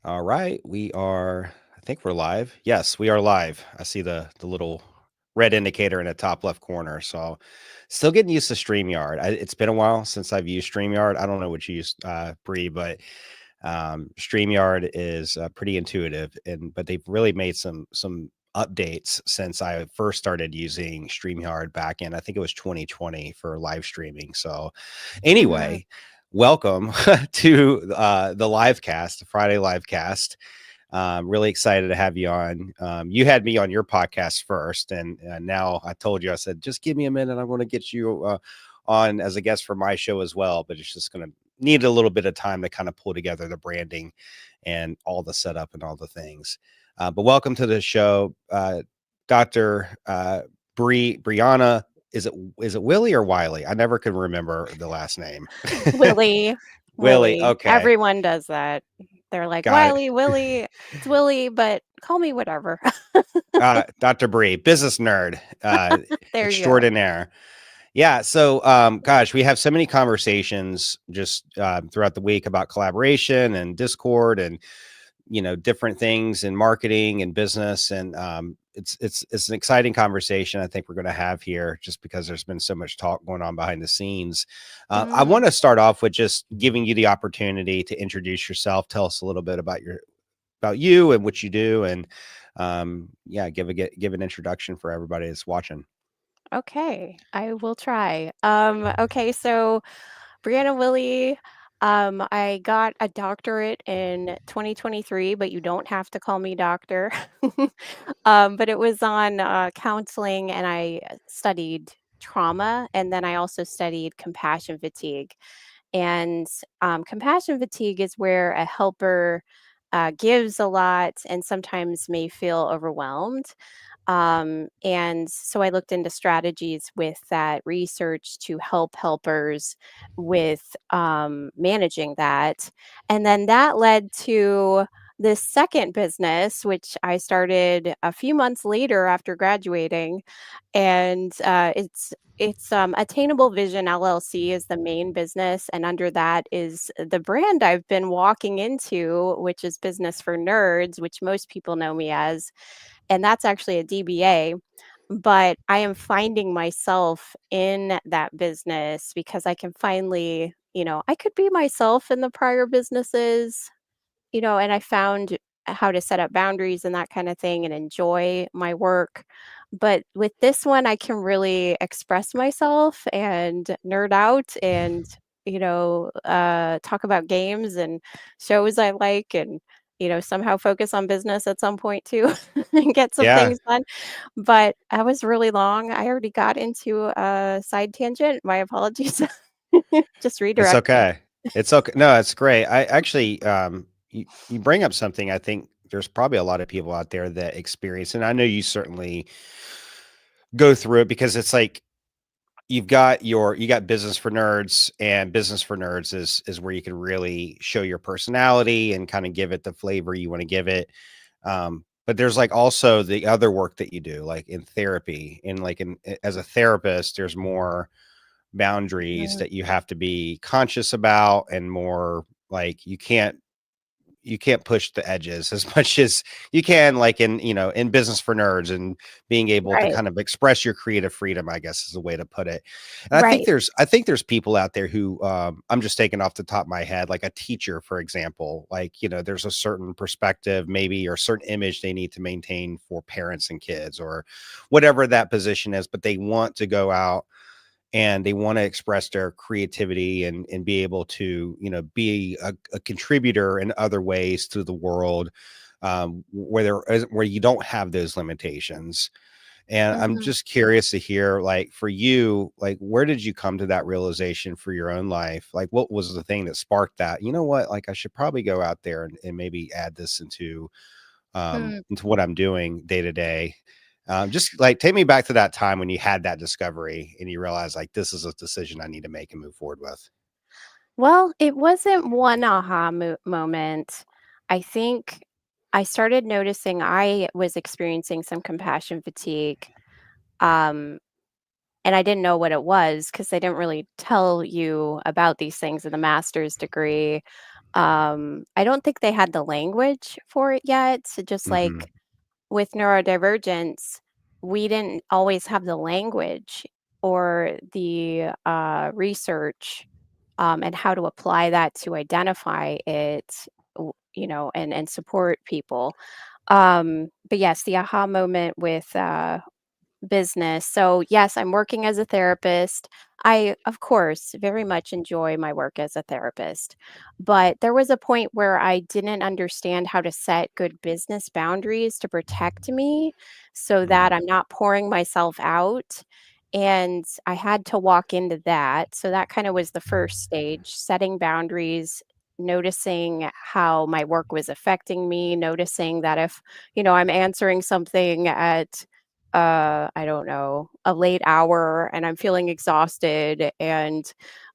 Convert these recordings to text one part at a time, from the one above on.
All right, we are. I think we're live. Yes, we are live. I see the little red indicator in the top left corner. So, still getting used to Streamyard. It's been a while since I've used Streamyard. I don't know what you use, Bree, but Streamyard is pretty intuitive, and but they've really made some updates since I first started using Streamyard back in I think it was 2020 for live streaming. So, Mhm. anyway, welcome to the live cast, the Friday live cast. Really excited to have you on. You had me on your podcast first, and now I told you, I said, just give me a minute. I want to get you on as a guest for my show as well, but it's just going to need a little bit of time to kind of pull together the branding and all the setup and all the things. But welcome to the show, Dr. Brie-Anna. Is it Willie or Wiley? I never could remember the last name. Willie. Willie. Willie. Okay. Everyone does that. They're like, Got it. Wiley, Willie. It's Willie, but call me whatever. Dr. Bree, business nerd, There you go. extraordinaire. Yeah. So, gosh, we have so many conversations just throughout the week about collaboration and Discord and different things in marketing and business, and it's an exciting conversation. I think we're going to have here just because there's been so much talk going on behind the scenes. I Mm, want to start off with just giving you the opportunity to introduce yourself. Tell us a little bit about you and what you do, and yeah, give an introduction for everybody that's watching. okay. I will try. Okay, so Brie-Anna Willey, I got a doctorate in 2023, but you don't have to call me doctor. But it was on counseling, and I studied trauma, and then I also studied compassion fatigue. And compassion fatigue is where a helper gives a lot and sometimes may feel overwhelmed. And so I looked into strategies with that research to help helpers with managing that. And then that led to this second business, which I started a few months later after graduating. And it's Attainable Vision LLC is the main business, and under that is the brand I've been walking into, which is Business for Nerds, which most people know me as, and that's actually a DBA. But I am finding myself in that business because I can finally, I could be myself in the prior businesses, and I found how to set up boundaries and that kind of thing and enjoy my work. But with this one, I can really express myself and nerd out and, talk about games and shows I like and, somehow focus on business at some point too and get some Yeah, things done. But that was really long. I already got into a side tangent. My apologies. Just it's redirect me. okay. It's okay. No, it's great. I actually, you bring up something. I think there's probably a lot of people out there that experience, and I know you certainly go through it because it's like you got business for nerds, and business for nerds is where you can really show your personality and kind of give it the flavor you want to give it. But there's like also the other work that you do, like in therapy, and like as a therapist, there's more boundaries Mhm. that you have to be conscious about, and more like you can't push the edges as much as you can, like in business for nerds, and being able to Right. kind of express your creative freedom, I guess, is a way to put it. And Right. I think there's people out there who, I'm just taking off the top of my head, like a teacher, for example, like, there's a certain perspective maybe, or a certain image they need to maintain for parents and kids, or whatever that position is, but they want to go out and they want to express their creativity, and be able to be a contributor in other ways to the world, where you don't have those limitations. And I'm Mhm. just curious to hear, like, for you, like, where did you come to that realization for your own life? Like, what was the thing that sparked that, what, like, I should probably go out there and maybe add this Mm. into what I'm doing day to day. Just like take me back to that time when you had that discovery and you realized, like, this is a decision I need to make and move forward with. Well, it wasn't one aha moment. I think I started noticing I was experiencing some compassion fatigue, um, and I didn't know what it was because they didn't really tell you about these things in the master's degree. I don't think they had the language for it yet. So just Hmm. like with neurodivergence, we didn't always have the language or the research and how to apply that to identify it, and support people. But yes, the aha moment with business. So, yes, I'm working as a therapist. I, of course, very much enjoy my work as a therapist. But there was a point where I didn't understand how to set good business boundaries to protect me so that Hmm. I'm not pouring myself out. And I had to walk into that. So, that kind of was the first stage, setting boundaries. Noticing how my work was affecting me, noticing that if, I'm answering something at I don't know, a late hour and I'm feeling exhausted and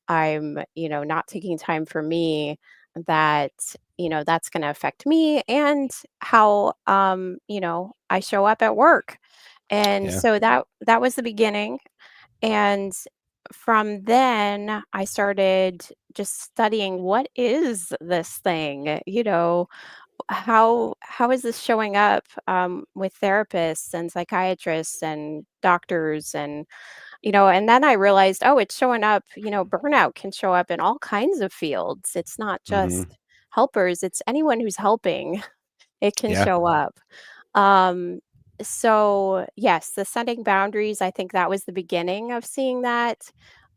I'm, not taking time for me, that, that's going to affect me and how, I show up at work. And Yeah. so that was the beginning. And from then I started just studying what is this thing, how is this showing up with therapists and psychiatrists and doctors and then I realized, oh, it's showing up, burnout can show up in all kinds of fields. It's not Hmm. just helpers, it's anyone who's helping. It can Yeah. show up. Um, so yes, the setting boundaries, I think that was the beginning of seeing that.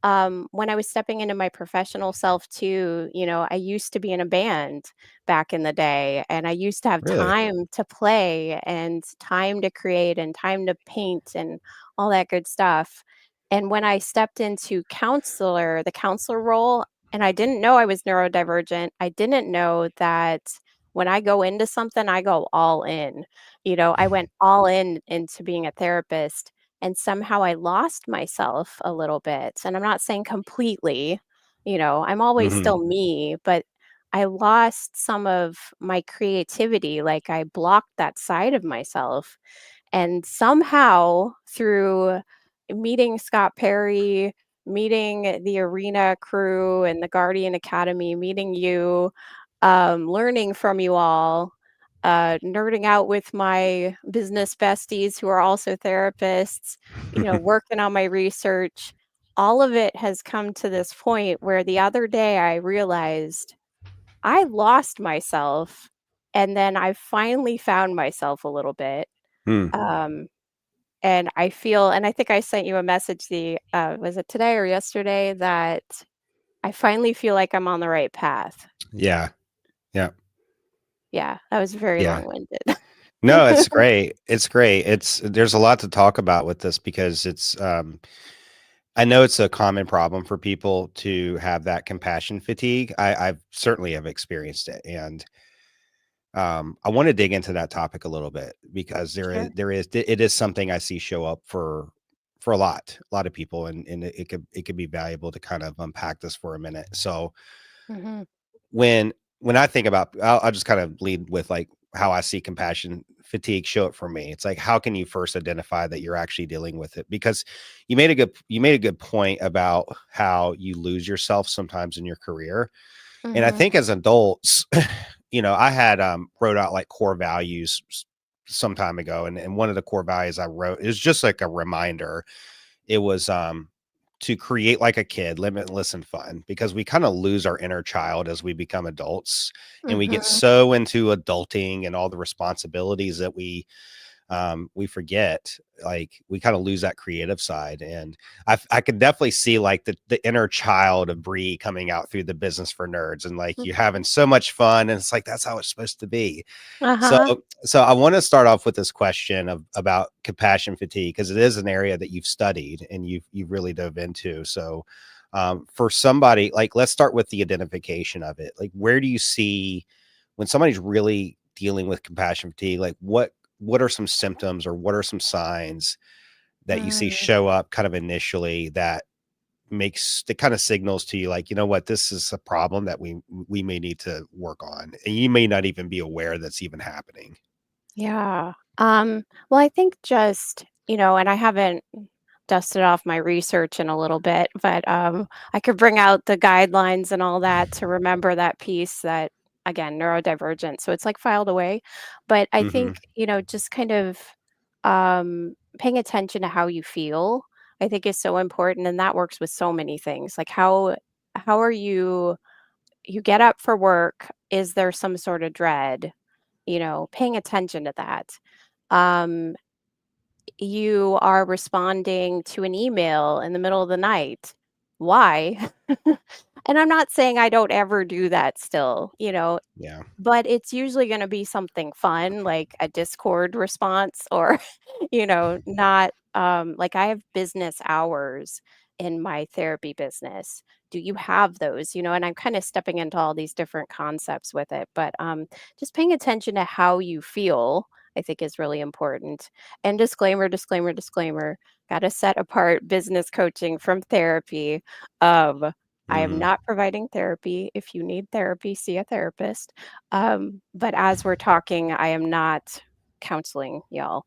When I was stepping into my professional self too, I used to be in a band back in the day, and I used to have Really. time to play and time to create and time to paint and all that good stuff. And when I stepped into the counselor role, and I didn't know I was neurodivergent, I didn't know that when I go into something, I go all in. I went all in into being a therapist, and somehow I lost myself a little bit. And I'm not saying completely, I'm always Hmm. still me, but I lost some of my creativity. Like I blocked that side of myself. And somehow through meeting Scott Perry, meeting the Arena crew and the Guardian Academy, meeting you, learning from you all, nerding out with my business besties who are also therapists, working on my research. All of it has come to this point where the other day I realized I lost myself and then I finally found myself a little bit. Hmm. Um, and I think I sent you a message was it today or yesterday that I finally feel like I'm on the right path. Yeah. Yeah. Yeah, that was very Yeah. long-winded. No, it's great. It's great. There's a lot to talk about with this because I know it's a common problem for people to have that compassion fatigue. I've certainly have experienced it, and I want to dig into that topic a little bit because Sure. it is something I see show up for a lot of people, and it could be valuable to kind of unpack this for a minute. So Mhm. when when I think about, I'll just kind of lead with like how I see compassion fatigue show up for me. It's like, how can you first identify that you're actually dealing with it? Because you made a good point about how you lose yourself sometimes in your career. And I Mhm. think as adults, I had wrote out like core values some time ago. And one of the core values I wrote is just like a reminder. It was to create like a kid, limitless and fun, because we kind of lose our inner child as we become adults and we get Mhm. so into adulting and all the responsibilities that we forget, like we kind of lose that creative side. And I could definitely see like the inner child of Brie coming out through the business for nerds, and like Mm. you're having so much fun, and it's like that's how it's supposed to be. So Uh-huh. so I want to start off with this question of about compassion fatigue, because it is an area that you've studied and you've really dove into. So for somebody, like, let's start with the identification of it. Like, where do you see when somebody's really dealing with compassion fatigue, like what are some symptoms or what are some signs that you see Mm. show up kind of initially that kind of signals to you, like, you know what, this is a problem that we may need to work on, and you may not even be aware that's even happening. Yeah. Well, I think just, and I haven't dusted off my research in a little bit, but I could bring out the guidelines and all that to remember that piece that again, neurodivergent. So it's like filed away. But I Hmm. think, just kind of paying attention to how you feel, I think is so important. And that works with so many things. Like how are you get up for work, is there some sort of dread? Paying attention to that. Um, you are responding to an email in the middle of the night. Why? And I'm not saying I don't ever do that still, Yeah. but it's usually gonna be something fun, like a Discord response or, not, like, I have business hours in my therapy business. Do you have those? And I'm kinda stepping into all these different concepts with it, but, just paying attention to how you feel, I think is really important. And disclaimer, disclaimer, disclaimer, gotta set apart business coaching from therapy. I am Hmm. not providing therapy. If you need therapy, see a therapist. But as we're talking, I am not counseling y'all.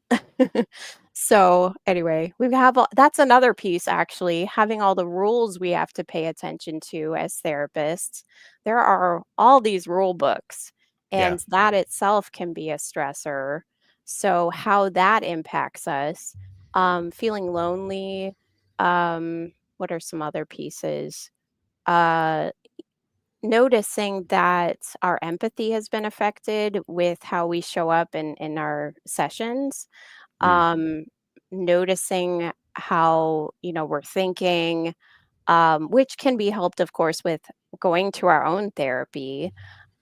So anyway, we have that's another piece actually, having all the rules we have to pay attention to as therapists. There are all these rule books, Yeah. and that itself can be a stressor. So how that impacts us, feeling lonely, what are some other pieces? Uh Noticing that our empathy has been affected with how we show up in our sessions, Mm. um, noticing how, we're thinking, which can be helped, of course, with going to our own therapy,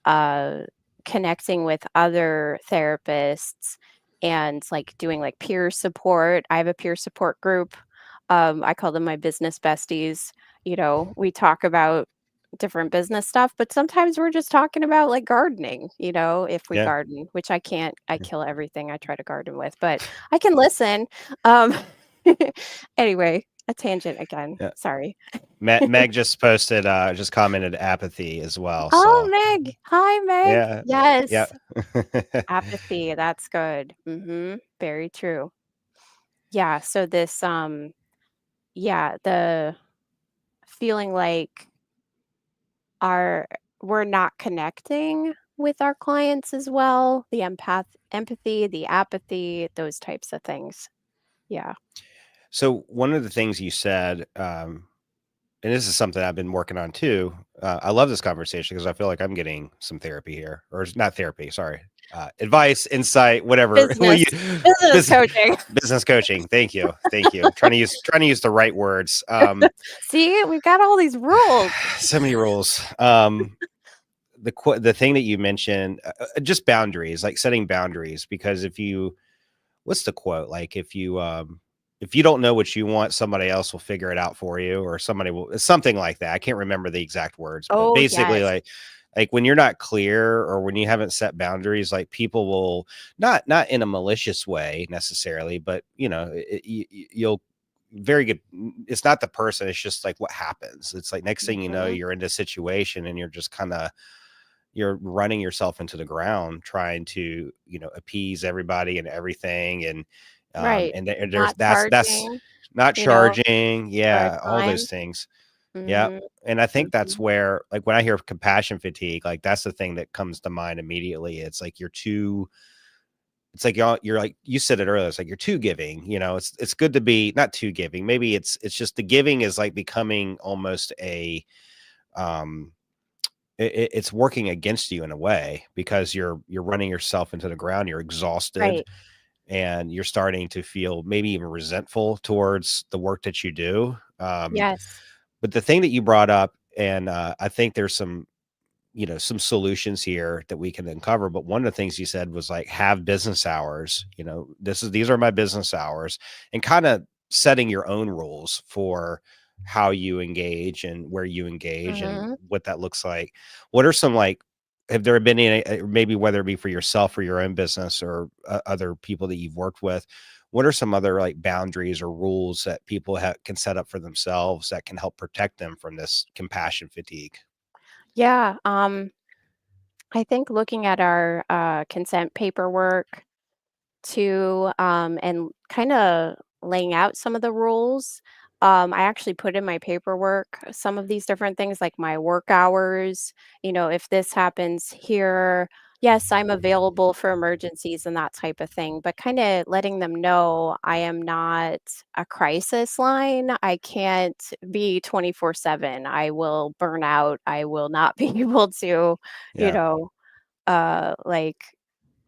uh, connecting with other therapists and like doing like peer support. I have a peer support group. I call them my business besties. We talk about different business stuff, but sometimes we're just talking about like gardening, if we Yeah. garden, which I can't, I kill everything I try to garden with, but I can listen. Um, anyway, a tangent again. Yeah. Sorry. Meg just posted, just commented apathy as well. Oh, So Meg. Hi, Meg. yeah, yeah, Yes. Apathy, that's good. Very true. Yeah, so this, yeah, the feeling like our we're not connecting with our clients as well, the empathy, the apathy, those types of things. Yeah. so one of the things you said, and this is something I've been working on too. I love this conversation because I feel like I'm getting some therapy here, or not therapy, sorry, advice, insight, whatever. Business business business, coaching. business coaching. Thank you. Trying to use the right words. See, we've got all these rules. So many rules. The thing that you mentioned, just boundaries, like setting boundaries, because what's the quote? Like if you don't know what you want, somebody else will figure it out for you, or somebody will something like that. I can't remember the exact words, but Oh, basically yes. like when you're not clear or when you haven't set boundaries, like people will not in a malicious way necessarily, but you'll very good. It's not the person, it's just like what happens. It's like next thing you know, Mhm. you're in a situation and you're just kind of you're running yourself into the ground trying to appease everybody and everything, Right. there's Not that's charging, not you know, charging, for our yeah, all those time. things. Yeah. Mhm. And I think that's Mhm. where, like, when I hear compassion fatigue, like that's the thing that comes to mind immediately. It's like it's like you're like you said it earlier, it's like you're too giving. It's good to be not too giving, maybe it's just the giving is like becoming almost a um it's working against you in a way because you're running yourself into the ground, you're exhausted, Right. and you're starting to feel maybe even resentful towards the work that you do. Yes. But the thing that you brought up, and I think there's some solutions here that we can uncover. But one of the things you said was like have business hours. These are my business hours, and kind of setting your own rules for how you engage and where you engage and Mhm. what that looks like. What are some like have there been any maybe whether it be for yourself or your own business or other people that you've worked with, what are some other like boundaries or rules that people can set up for themselves that can help protect them from this compassion fatigue? Yeah, I think looking at our, consent paperwork too, and kinda laying out some of the rules. I actually put in my paperwork some of these different things, like my work hours. If this happens here, yes, I'm available for emergencies and that type of thing, but kind of letting them know I am not a crisis line. I can't be 24/7. I will burn out. I will not be able to, you Yeah. know, like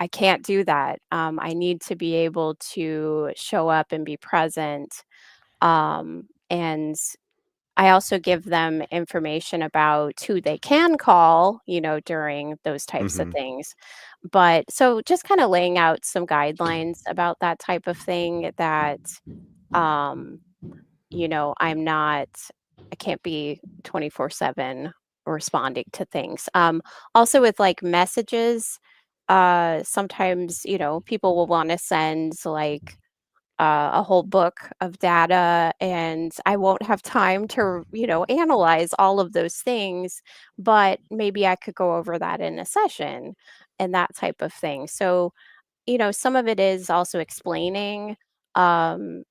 I can't do that. I need to be able to show up and be present. And I also give them information about who they can call, during those types of Hmm. things. But so just kind of laying out some guidelines about that type of thing that, um, I can't be 24/7 responding to things. Also with like messages, sometimes, people will want to send like a whole book of data, and I won't have time to, analyze all of those things, but maybe I could go over that in a session and that type of thing. So, some of it is also explaining, um,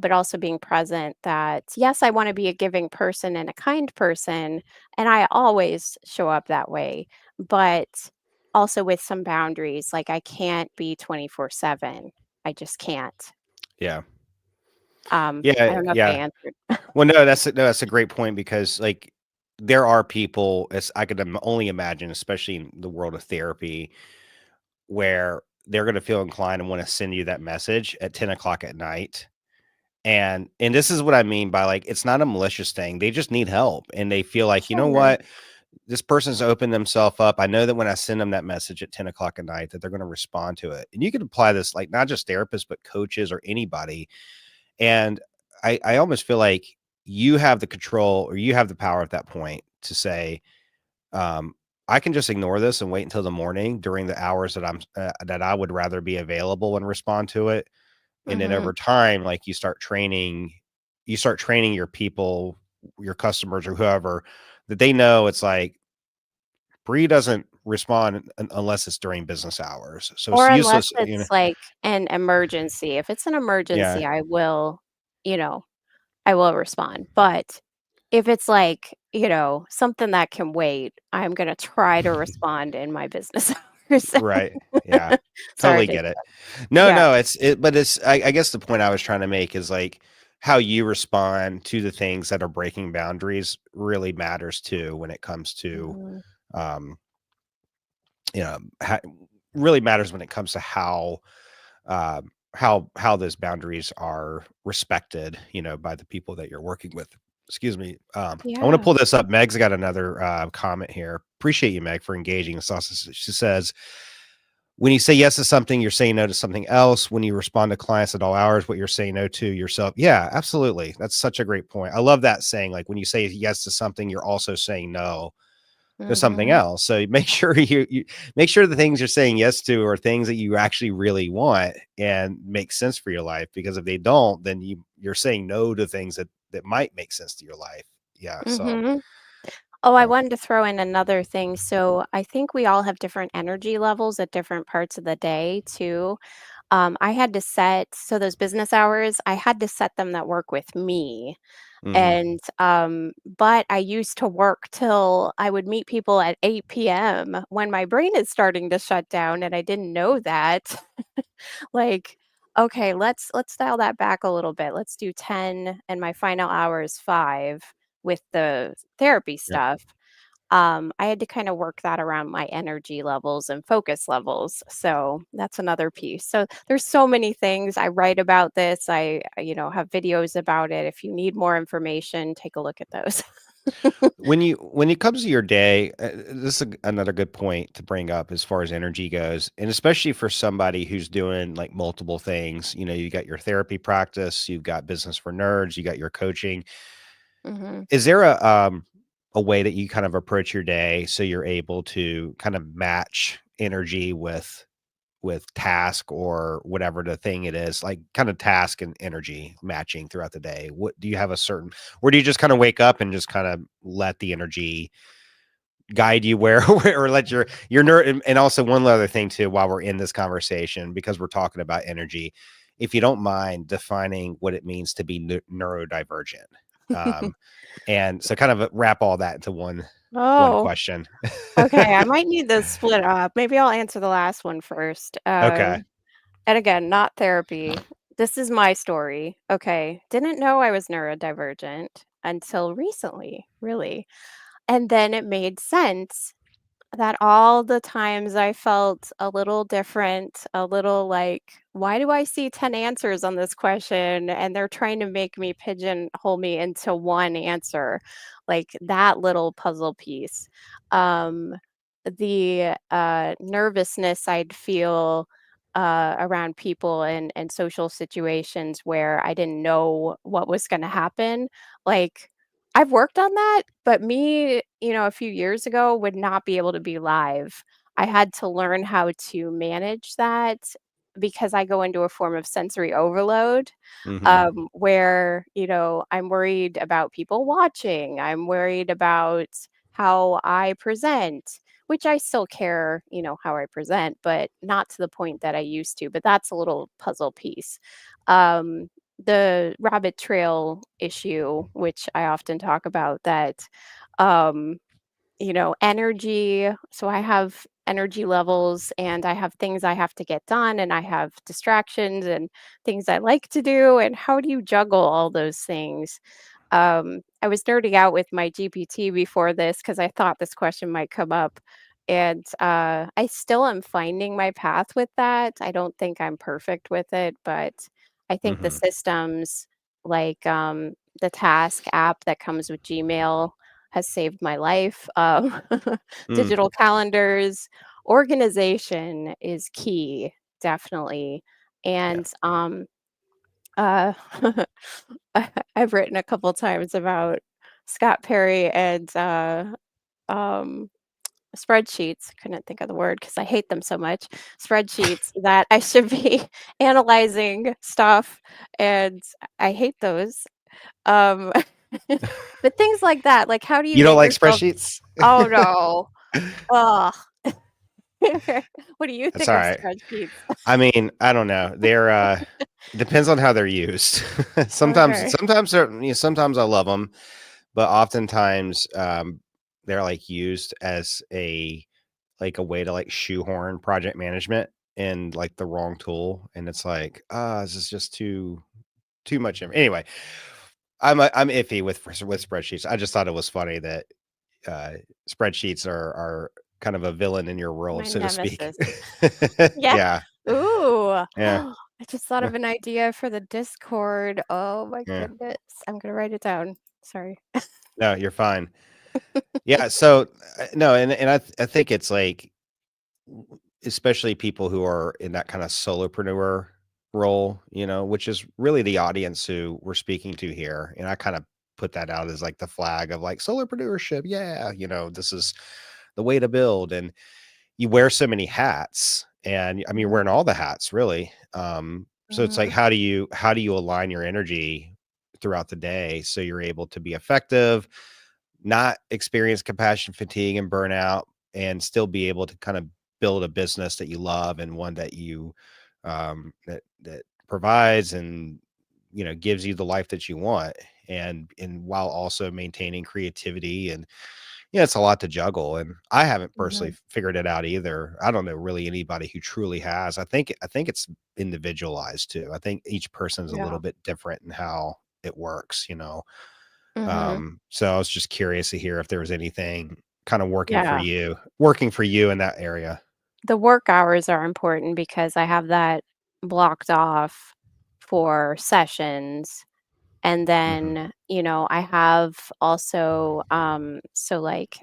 but also being present that, yes, I want to be a giving person and a kind person, and I always show up that way, but also with some boundaries. Like I can't be 24/7. I just can't. Yeah. I Yeah. don't know if I Yeah. answered. Well, no, that's a great point because like there are people, as I could only imagine, especially in the world of therapy, where they're going to feel inclined and want to send you that message at 10 o'clock at night. And this is what I mean by like it's not a malicious thing. They just need help and they feel like, you know Sure. what, this person's opened themselves up. I know that when I send them that message at 10 o'clock at night, that they're going to respond to it. And you can apply this like not just therapists, but coaches or anybody. And I almost feel like you have the control or you have the power at that point to say, um, I can just ignore this and wait until the morning during the hours that that I would rather be available and respond to it. And then Mhm. over time, like you start training your people, your customers or whoever that they know it's like Bree doesn't respond unless it's during business hours. So it's Or unless useless, you know. it's like an emergency. If it's an Yeah. emergency, you know, I will respond. But if it's like, something that can wait, I'm gonna try to respond in my business hours. Right. Yeah. Sorry Totally to get it. No, yeah. no, but I guess the point I was trying to make is like how you respond to the things that are breaking boundaries really matters too when it comes to Mhm. um you know really matters when it comes to how those boundaries are respected, by the people that you're working with. Excuse me. I want to Yeah. pull this up. Meg's got another comment here. Appreciate you, Meg, for engaging. She says, when you say yes to something, you're saying no to something else. When you respond to clients at all hours, what you're saying no to yourself. Yeah, absolutely. That's such a great point. I love that saying. Like when you say yes to something, you're also saying no to something Mhm. else. So make sure you make sure the things you're saying yes to are things that you actually really want and make sense for your life. Because if they don't, then you're saying no to things that might make sense to your life. Yeah. So Mhm. Oh, I yeah. wanted to throw in another thing. So I think we all have different energy levels at different parts of the day too. I had to set so those business hours, I had to set them that work with me. Hmm. And but I used to work till I would meet people at 8 p.m. when my brain is starting to shut down and I didn't know that. Like, okay, let's dial that back a little bit. Let's do 10 and my final hour is 5 with the therapy Yeah. stuff. I had to kind of work that around my energy levels and focus levels. So that's another piece. So there's so many things. I write about this. Have videos about it. If you need more information, take a look at those. When it comes to your day, this is another good point to bring up as far as energy goes, and especially for somebody who's doing like multiple things. You got your therapy practice, you've got business for nerds, you got your coaching. Hmm. Is there a way that you kind of approach your day so you're able to kind of match energy with task or whatever the thing it is, like kind of task and energy matching throughout the day? What do you have a certain, or do you just kind of wake up and just kind of let the energy guide you where, or let your nerd? And also one other thing too, while we're in this conversation, because we're talking about energy, if you don't mind defining what it means to be neurodivergent. Um, and so kind of wrap all that into one Oh, question. okay, I might need this split up. Maybe I'll answer the last one first. Okay. And again, not therapy. This is my story. Okay. Didn't know I was neurodivergent until recently, really. And then it made sense that all the times I felt a little different, a little like, why do I see 10 answers on this question? And they're trying to make me pigeonhole me into one answer, like that little puzzle piece. Um, the nervousness I'd feel around people and social situations where I didn't know what was going to happen. Like, I've worked on that, but me, a few years ago would not be able to be live. I had to learn how to manage that because I go into a form of sensory overload, Hmm. where, I'm worried about people watching. I'm worried about how I present, which I still care, how I present, but not to the point that I used to. But that's a little puzzle piece. The rabbit trail issue, which I often talk about, that um, energy. So I have energy levels and I have things I have to get done and I have distractions and things I like to do. And how do you juggle all those things? I was nerding out with my GPT before this because I thought this question might come up. And I still am finding my path with that. I don't think I'm perfect with it, but I think the Hmm. systems like the task app that comes with Gmail has saved my life. Mm. Digital calendars, organization is key, definitely. Yeah. And uh, I've written a couple times about Scott Perry and um, spreadsheets. Couldn't think of the word because I hate them so much. Spreadsheets that I should be analyzing stuff, and I hate those. Um, but things like that, like how do you You don't get like yourself? spreadsheets? Oh no! Ugh. What do you That's think all of right. spreadsheets? I mean, I don't know. They're depends on how they're used. sometimes Okay. sometimes they're sometimes I love them, but oftentimes they're like used as a way to like shoehorn project management in like the wrong tool, and it's like, this is just too much. Anyway, I'm iffy with spreadsheets. I just thought it was funny that uh, spreadsheets are kind of a villain in your world, My so to speak. nemesis. Yeah. Yeah, Ooh. yeah, I just thought of an idea for the Discord. Oh my yeah. goodness. I'm gonna write it down. Sorry. No, you're fine. Yeah, so no, and I think it's like especially people who are in that kind of solopreneur role, which is really the audience who we're speaking to here. And I kind of put that out as like the flag of like solopreneurship. Yeah, this is the way to build. And you wear so many hats. And I mean, you're Mhm, wearing all the hats really. So it's like mhm, how do you align your energy throughout the day so you're able to be effective, not experience compassion fatigue and burnout, and still be able to kind of build a business that you love and one that you that provides and gives you the life that you want, and while also maintaining creativity. And it's a lot to juggle, and I haven't personally mhm. figured it out either. I don't know really anybody who truly has. I think it's individualized too. I think each person is a Yeah. little bit different in how it works. Mhm. So I was just curious to hear if there was anything kind of Yeah. working for you in that area. The work hours are important because I have that blocked off for sessions. And Mhm, then, I have also, so like,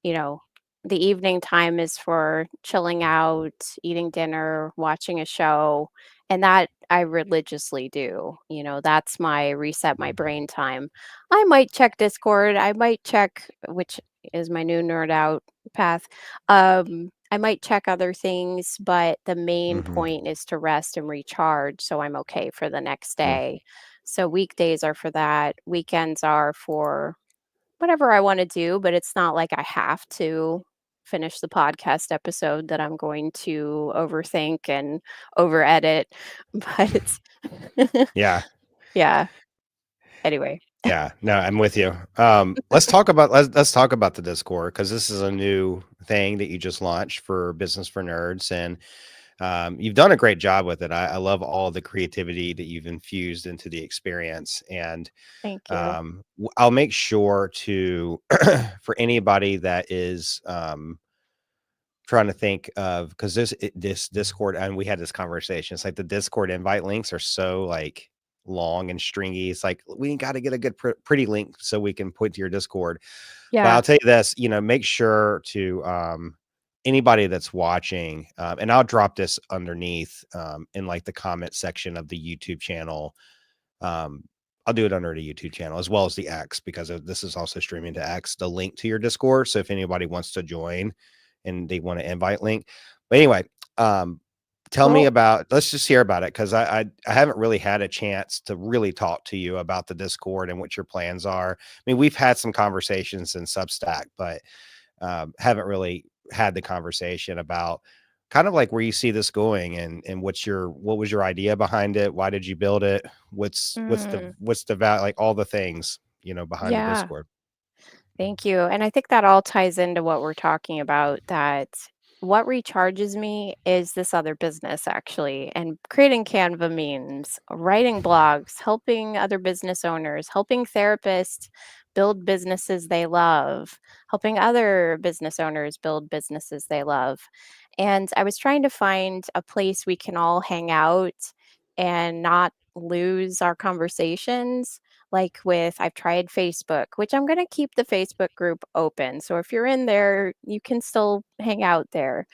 you know, the evening time is for chilling out, eating dinner, watching a show, and that I religiously do. That's my reset my brain time. I might check Discord, I might check, which is my new nerd out path. I might check other things, but the main mhm, point is to rest and recharge so I'm okay for the next mm, day. So weekdays are for that, weekends are for whatever I wanna do, but it's not like I have to finish the podcast episode that I'm going to overthink and over edit. But Yeah. yeah, anyway. Yeah, no, I'm with you. Let's talk about the Discord, because this is a new thing that you just launched for Business for Nerds, and you've done a great job with it. I love all the creativity that you've infused into the experience, and Thank you. I'll make sure to for anybody that is trying to think of, because this Discord, and we had this conversation. It's like the Discord invite links are so like long and stringy. It's like we got to get a good pretty link so we can put to your Discord. But Yeah. I'll tell you this, make sure to anybody that's watching, and I'll drop this underneath in like the comment section of the YouTube channel. I'll do it under the YouTube channel as well as the X, because this is also streaming to X, the link to your Discord. So if anybody wants to join and they want to invite link. But anyway, tell me Well, about, let's just hear about it, because I haven't really had a chance to really talk to you about the Discord and what your plans are. I mean, we've had some conversations in Substack, but haven't really had the conversation about kind of like where you see this going, and what was your idea behind it? Why did you build it? mm, What's the value, like all the things, behind the yeah. Discord. Thank you. And I think that all ties into what we're talking about, that what recharges me is this other business actually. And creating Canva memes, writing blogs, helping other business owners, helping therapists build businesses they love, helping other business owners build businesses they love. And I was trying to find a place we can all hang out and not lose our conversations. Like with, I've tried Facebook, which I'm going to keep the Facebook group open. So if you're in there, you can still hang out there.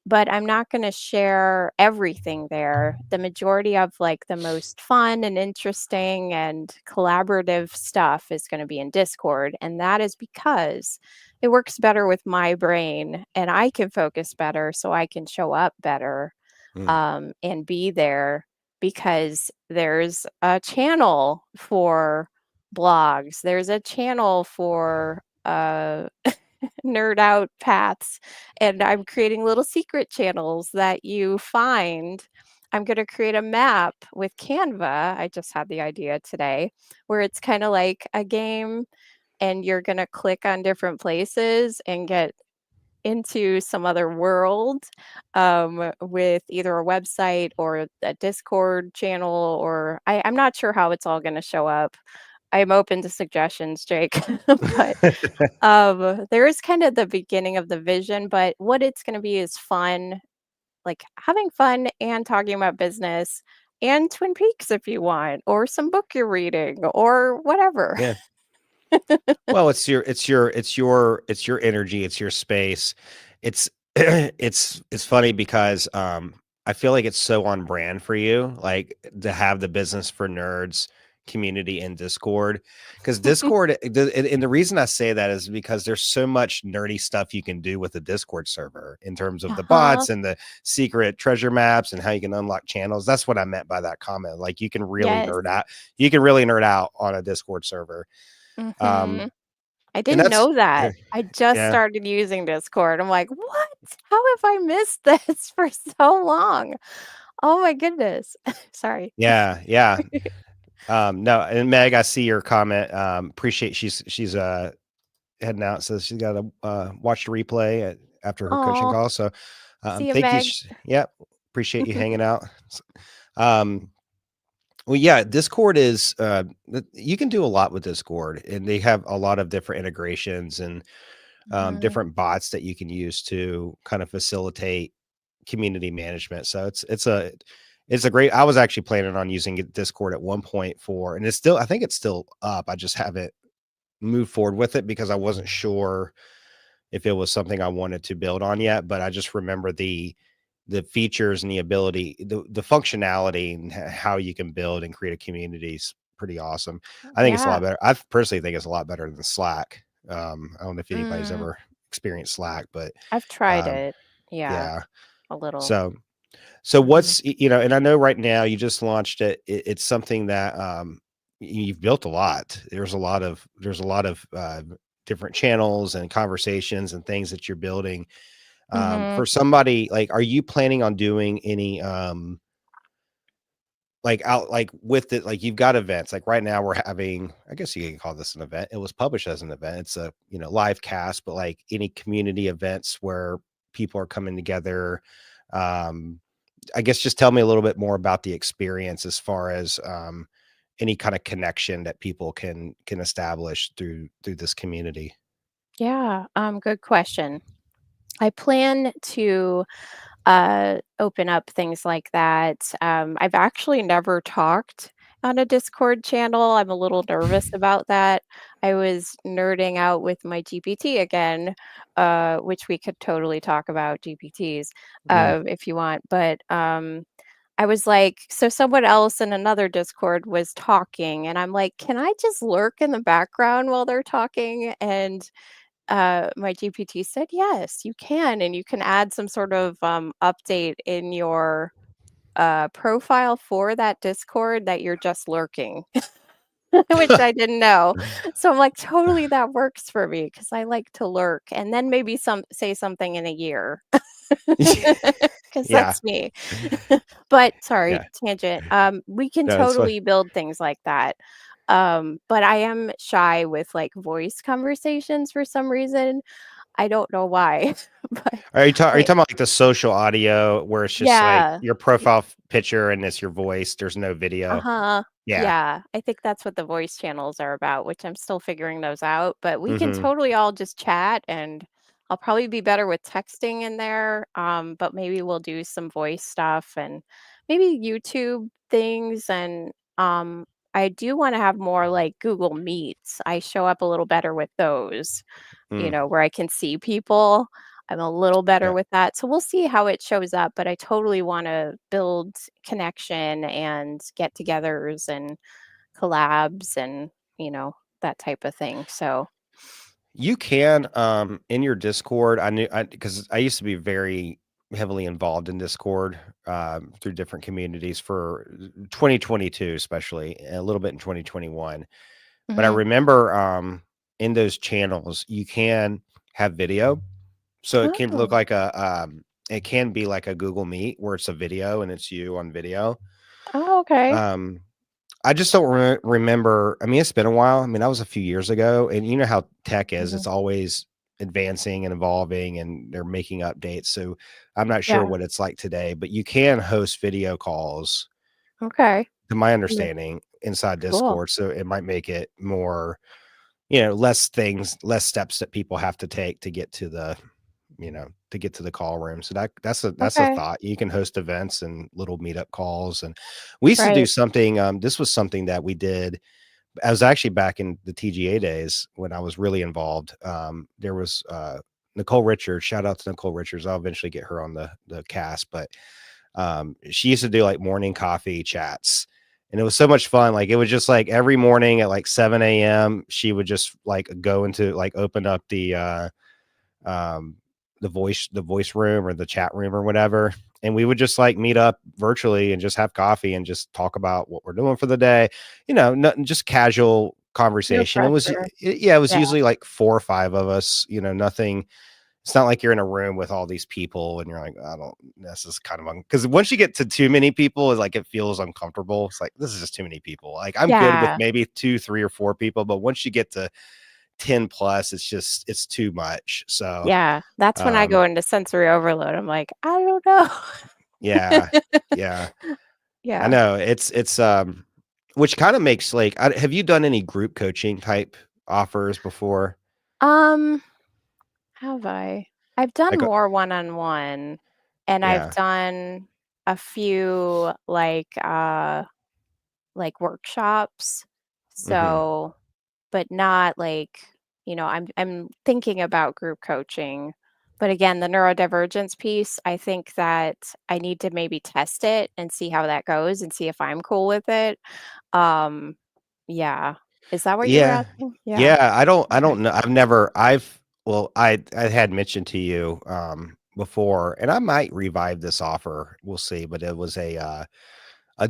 But I'm not going to share everything there. The majority of like the most fun and interesting and collaborative stuff is going to be in Discord. And that is because it works better with my brain and I can focus better so I can show up better Hmm. and be there, because there's a channel for blogs, there's a channel for nerd out paths, and I'm creating little secret channels that you find. I'm going to create a map with Canva. I just had the idea today where it's kind of like a game, and you're going to click on different places and get into some other world with either a website or a Discord channel, or I'm not sure how it's all going to show up. I'm open to suggestions, Jake. But there is kind of the beginning of the vision, but what it's going to be is fun, like having fun and talking about business and Twin Peaks if you want, or some book you're reading, or whatever. Yeah. Well, it's your energy, it's your space. It's it's funny because I feel like it's so on brand for you, like to have the Business for Nerds community in Discord. Because Discord, and the reason I say that is because there's so much nerdy stuff you can do with the Discord server in terms of the Uh-huh. bots and the secret treasure maps and how you can unlock channels. That's what I meant by that comment. Like you can really Yes. nerd out. You can really nerd out on a Discord server. Um, Hmm. I and didn't that's know that. I just yeah, started using Discord. I'm like, "What? How have I missed this for so long?" Oh my goodness. Sorry. yeah. No, and Meg, I see your comment. Appreciate she's heading out, so she's got to watch the replay after her coaching Oh, call. So, see you, thank you. Meg. Yep, appreciate you hanging out. Um, well, yeah, Discord is you can do a lot with Discord, and they have a lot of different integrations and Mhm. different bots that you can use to kind of facilitate community management. So it's a great. I was actually planning on using Discord at one point for, and I think it's still up. I just haven't moved forward with it because I wasn't sure if it was something I wanted to build on yet. But I just remember the features and the ability, the functionality, and how you can build and create a community is pretty awesome. I think it's a lot Yeah. better. I personally think it's a lot better than Slack. I don't know if anybody's Mm, ever experienced Slack, but I've tried um, it. Yeah, yeah. a little. So so Mhm. and I know right now you just launched it. It's something that you've built a lot. There's a lot of different channels and conversations and things that you're building. Mhm. For somebody like, are you planning on doing any like out like with it, like you've got events like right now we're having, I guess you can call this an event. It was published as an event. It's a, live cast, but like any community events where people are coming together. Um, I guess just tell me a little bit more about the experience as far as any kind of connection that people can establish through this community. Yeah, good question. I plan to open up things like that. I've actually never talked on a Discord channel. I'm a little nervous about that. I was nerding out with my GPT again, which we could totally talk about GPTs Mm, if you want. But I was like, so someone else in another Discord was talking, and I'm like, can I just lurk in the background while they're talking? And my GPT said, "Yes, you can, and you can add some sort of, update in your, profile for that Discord that you're just lurking," which I didn't know. So I'm like, "Totally, that works for me because I like to lurk, and then maybe say something in a year, because yeah, that's me." But sorry, yeah. tangent. We can No, it's fine. totally build things like that. But I am shy with, like, voice conversations for some reason. I don't know why, but Are you I talking about like the social audio where it's just like yeah. your profile picture and it's your voice? There's no video. Uh-huh. Yeah. Yeah, I think that's what the voice channels are about, which I'm still figuring those out, but we can Hmm. totally all just chat, and I'll probably be better with texting in there, but maybe we'll do some voice stuff and maybe YouTube things, and I do wanna have more like Google Meets. I show up a little better with those. Mm, Where I can see people. I'm a little better yeah. with that. So we'll see how it shows up, but I totally want to build connection and get-togethers and collabs and, that type of thing. So, You can, in your Discord, I knew because I used to be very heavily involved in Discord, through different communities for 2022, especially a little bit in 2021. But I mhm. remember, in those channels, you can have video. So it can look Oh. like it can be like a Google Meet where it's a video and it's you on video. Oh, okay. Um, I just don't remember. I mean, it's been a while. I mean, that was a few years ago, and you know how tech is. Mhm. It's always advancing and evolving, and they're making updates. So I'm not sure Yeah. what it's like today, but you can host video calls, Okay. to my Yeah. understanding, inside Cool. Discord. So it might make it more, less steps that people have to take to get to the call room. So that's a Okay. thought. You can host events and little meetup calls. And we used to do Right. something. This was something that we did. I was actually back in the TGA days when I was really involved. There was Nicole Richards. Shout out to Nicole Richards. I'll eventually get her on the cast, but she used to do like morning coffee chats. And it was so much fun. Like it was just like every morning at like 7 a.m. she would just like go into like open up um the voice room or the chat room or whatever, and we would just like meet up virtually and just have coffee and just talk about what we're doing for the day, nothing, just casual No conversation. pressure. Yeah, it was Yeah. usually like 4 or 5 of us, nothing. It's not like you're in a room with all these people and you're like, I don't, this is kind of because once you get to too many people, it's like it feels uncomfortable. It's like this is just too many people. Like I'm good with Yeah. maybe 2, 3, or 4 people, but once you get to 10 plus, it's too much. So Yeah. That's when I um go into sensory overload. I'm like, "I don't know." yeah, yeah. I Yeah. know. It's which kind of makes like have you done any group coaching type offers before? Um Have I? I've done Like more one-on-one, and I've yeah. done a few, like, workshops. Mhm. So but not like, I'm thinking about group coaching. But again, the neurodivergence piece, I think that I need to maybe test it and see how that goes and see if I'm cool with it. Um, yeah. Is that what you were Yeah. asking? Yeah. Yeah, I Okay. don't know. I've never I've well, I had mentioned to you before, and I might revive this offer. We'll see, but it was a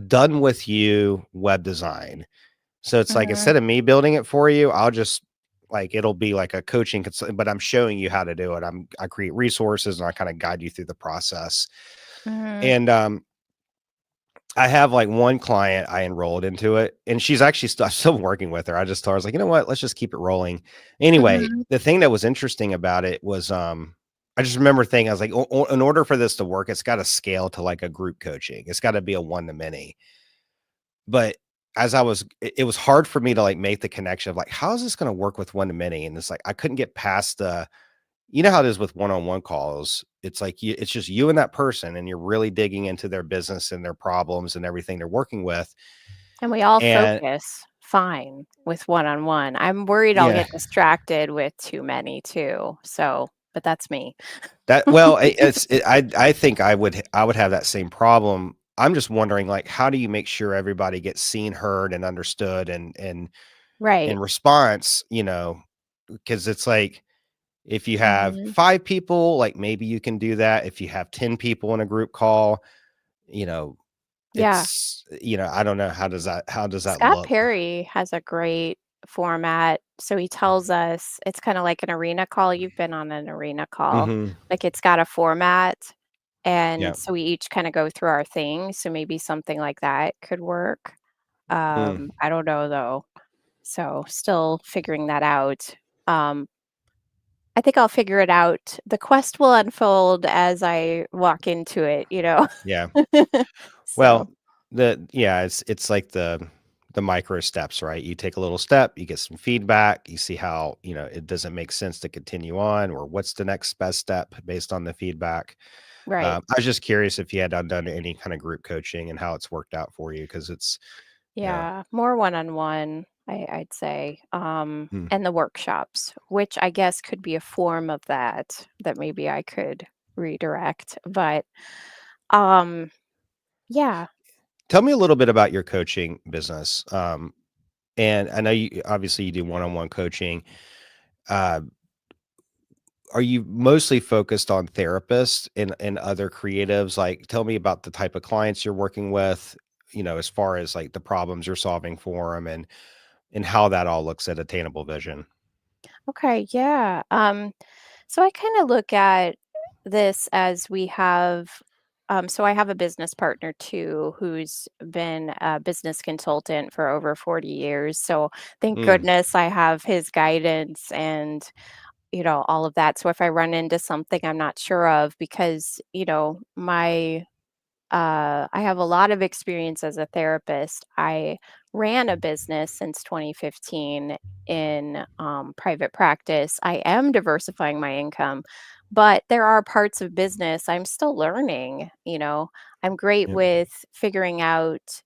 done with you web design. So it's like Mhm. instead of me building it for you, I'll just Like it'll be like a coaching, but I'm showing you how to do it. I create resources and I kind of guide you through the process. Mhm. And I have like one client I enrolled into it, and she's actually I'm still working with her. I just told her, I was like, you know what, let's just keep it rolling. Anyway, Mhm. the thing that was interesting about it was I just remember thinking, I was like, in order for this to work, it's got to scale to like a group coaching. It's got to be a one to many. But as it was hard for me to like make the connection of like, how is this going to work with one to many? And it's like, I couldn't get past you know how it is with one-on-one calls. It's like it's just you and that person, and you're really digging into their business and their problems and everything they're working with. And we all And focus fine with one-on-one. I'm worried I'll yeah, get distracted with too many too, so but that's me. I think I would have that same problem. I'm just wondering, like, how do you make sure everybody gets seen, heard, and understood, and in Right. response, you know, because it's like if you have Mhm. 5 people, like maybe you can do that. If you have 10 people in a group call, you know, Yeah. I don't know, how does that Scott look? Perry has a great format. So he tells us it's kind of like an arena call. You've been on an arena call. Mhm. Like it's got a format. Yeah. And so we each kind of go through our things. So maybe something like that could work. Mm. I don't know though. So still figuring that out. Um, I think I'll figure it out. The quest will unfold as I walk into it. Yeah. So, Well, it's like the micro steps, right? You take a little step, you get some feedback, you see how, it doesn't make sense to continue on, or what's the next best step based on the feedback. right. I was just curious if you had done any kind of group coaching and how it's worked out for you, because it's, yeah. Yeah, more one-on-one, I'd say, Mm. and the workshops, which I guess could be a form of that maybe I could redirect. But, um, yeah. Tell me a little bit about your coaching business. And I know obviously you do one-on-one coaching. Uh, Are you mostly focused on therapists and other creatives? Like, tell me about the type of clients you're working with, as far as like the problems you're solving for them, and how that all looks at Attainable Vision. Okay, yeah. So I kind of look at this as we have so I have a business partner too who's been a business consultant for over 40 years. So thank Mm, goodness I have his guidance and all of that. So if I run into something I'm not sure of, because, I have a lot of experience as a therapist. I ran a business since 2015 in private practice. I am diversifying my income, but there are parts of business I'm still learning. I'm great yep, with figuring out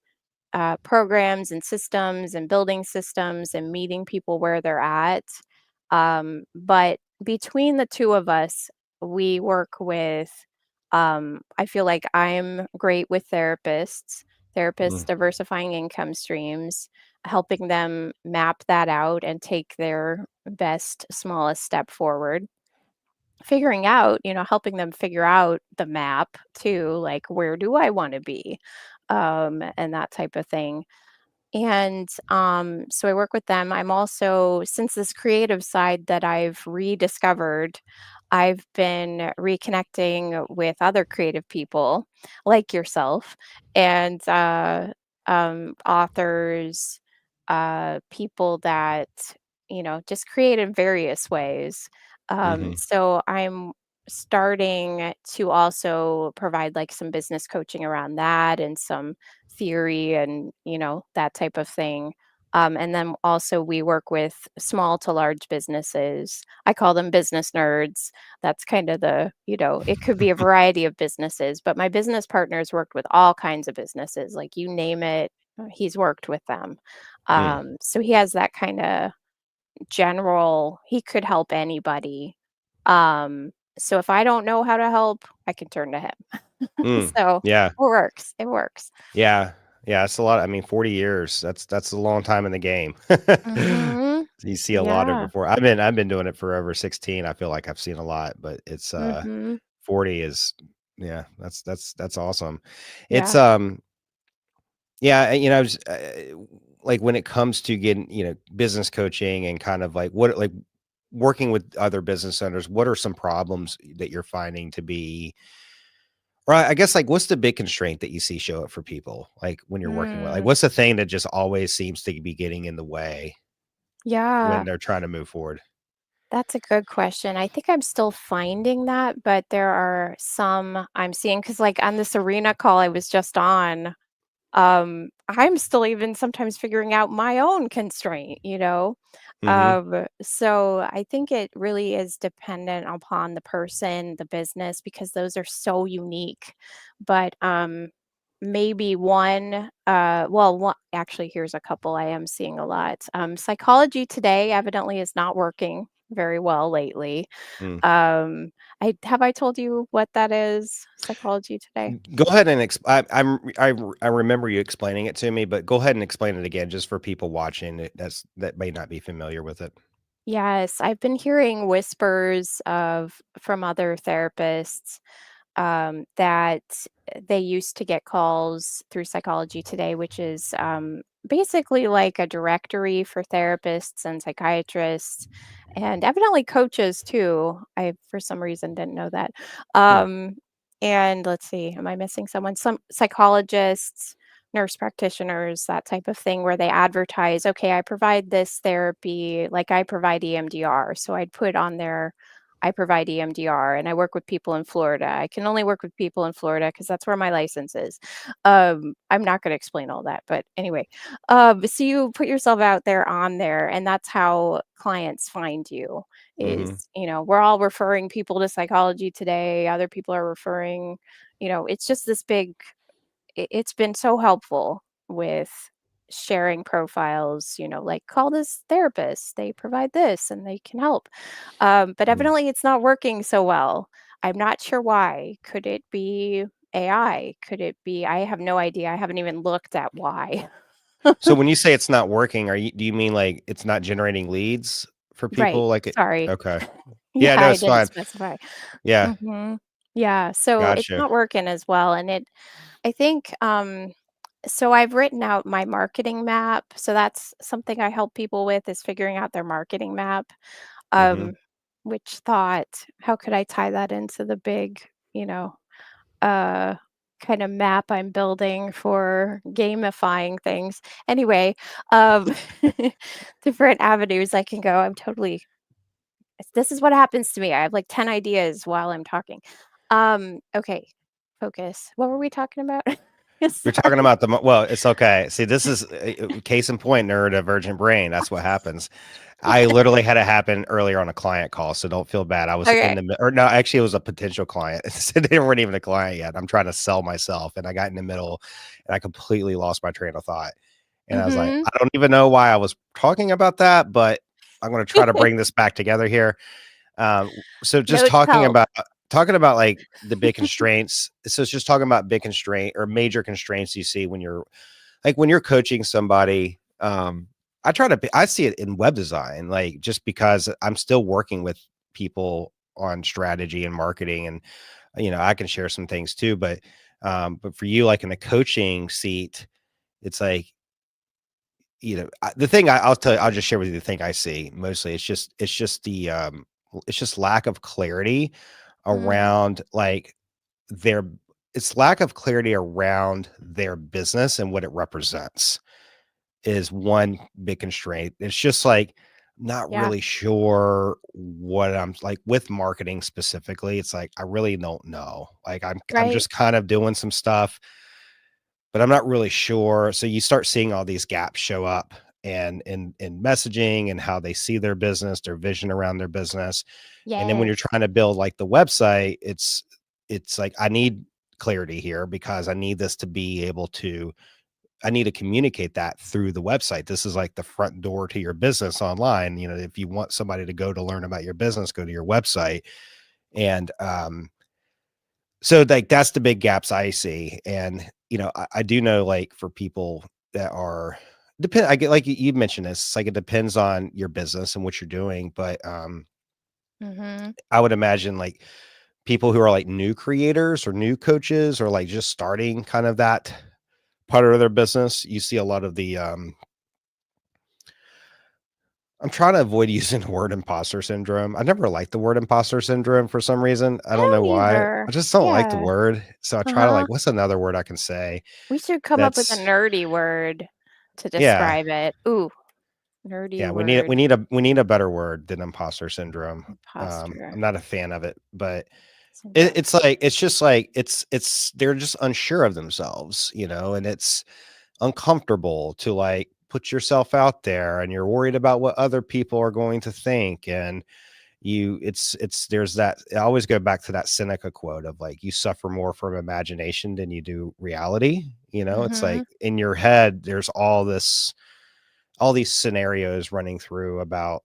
programs and systems and building systems and meeting people where they're at. But between the two of us, we work with, I feel like I'm great with therapists mm, diversifying income streams, helping them map that out and take their best, smallest step forward. Figuring out, helping them figure out the map too, like where do I want to be? And that type of thing. And so I work with them. I'm also, since this creative side that I've rediscovered, I've been reconnecting with other creative people like yourself and authors, people that, just create in various ways. mhm, So I'm starting to also provide like some business coaching around that and some theory and that type of thing. And then also we work with small to large businesses. I call them business nerds. That's kind of it could be a variety of businesses, but my business partner's worked with all kinds of businesses, like you name it, he's worked with them. mm, So he has that kind of general, he could help anybody. So if I don't know how to help, I can turn to him. mm. So Yeah, it works. It works. yeah, yeah. It's a lot. I mean, 40 years. That's a long time in the game. Mhm. You see a lot of Yeah. before. I've been doing it for over 16. I feel like I've seen a lot, but it's Mhm. 40 is, yeah, that's awesome. It's Yeah. yeah, like when it comes to getting, business coaching and kind of like what like working with other business owners, what are some problems that you're finding to be, or I guess like what's the big constraint that you see show up for people like when you're working with, like Mm, what's the thing that just always seems to be getting in the way when yeah, they're trying to move forward? that's a good question. I think I'm still finding that, but there are some I'm seeing because, like, on this arena call I was just on, I'm still even sometimes figuring out my own constraint, you know? Mhm. So I think it really is dependent upon the person, the business, because those are so unique. But maybe one, actually, here's a couple I am seeing a lot. Psychology Today evidently is not working very well lately. Mm. I told you what that is, Psychology Today? Go ahead and I remember you explaining it to me, but go ahead and explain it again just for people watching that may not be familiar with it. Yes, I've been hearing whispers of from other therapists that they used to get calls through Psychology Today, which is basically like a directory for therapists and psychiatrists, and evidently coaches too. I, for some reason, didn't know that. Hmm. Um, and let's see, am I missing someone? Some psychologists, nurse practitioners, that type of thing, where they advertise, okay, I provide this therapy, like I provide EMDR. So I'd put on there, I provide EMDR and I work with people in Florida. I can only work with people in Florida because that's where my license is. I'm not going to explain all that, but anyway, so you put yourself out there on there, and that's how clients find you. Mhm. Is we're all referring people to Psychology Today. Other people are referring. It's just this big it's been so helpful with sharing profiles, like call this therapist, they provide this and they can help. But Mm. evidently it's not working so well. I'm not sure why. Could it be AI? Could it be? I have no idea. I haven't even looked at why. So when you say it's not working, do you mean like it's not generating leads for Right. people like it? Sorry. Okay. Yeah, Yeah, no, I it's didn't fine. specify. Yeah, Mhm. Yeah, so it's gotcha. not working as well, and I think, so I've written out my marketing map, so that's something I help people with is figuring out their marketing map, Mhm. um, which thought, how could I tie that into the big, you know, uh, kind of map I'm building for gamifying things? Anyway, um, different avenues I can go. This is what happens to me. I have like 10 ideas while I'm talking. Okay, focus. What were we talking about? You're talking Sorry. about well, it's okay. See, this is case in point, neurodivergent brain. That's what happens. I literally had it happen earlier on a client call, so don't feel bad. I was in Okay. the or no, actually, it was a potential client. So they weren't even a client yet. I'm trying to sell myself, and I got in the middle, and I completely lost my train of thought. And I was like, Mhm. I don't even know why I was talking about that, but I'm going to try to bring this back together here. So just Notes help. talking about like the big constraints. So it's just talking about big constraint or major constraints you see when you're like when you're coaching somebody. I see it in web design, like just because I'm still working with people on strategy and marketing, and I can share some things too. But for you, like in the coaching seat, it's like the thing I'll tell you, I'll just share with you the thing I see mostly. It's just lack of clarity Mm, around like their it's lack of clarity around their business and what it represents is one big constraint. It's just like not yeah, really sure what I'm like with marketing specifically. It's like I really don't know. Like I'm right. just kind of doing some stuff, but I'm not really sure. So you start seeing all these gaps show up and in messaging and how they see their business, their vision around their business. And then when you're Yes. trying to build like the website, it's like I need clarity here because I need to communicate that through the website. This is like the front door to your business online. If you want somebody to go to learn about your business, go to your website. And so like that's the big gaps I see. And I do know like for people that are I get like you mentioned this, it's like it depends on your business and what you're doing. But Mhm. I would imagine like people who are like new creators or new coaches or like just starting kind of that part of their business, you see a lot of the I'm trying to avoid using the word imposter syndrome. I never liked the word imposter syndrome for some reason. I I don't know don't why. either. I just don't like the Yeah. word. So I try to Uh-huh. like, what's another word I can say We should come up with a that's nerdy word to yeah. describe it. Ooh, nerdy Yeah, we word. need a better word than imposter syndrome. Imposter I'm not a fan of it, but syndrome. it's like it's just like it's they're just unsure of themselves, and it's uncomfortable to like put yourself out there, and you're worried about what other people are going to think, and it's there's that. I always go back to that Seneca quote of like, you suffer more from imagination than you do reality. It's Mhm. like in your head there's all these scenarios running through about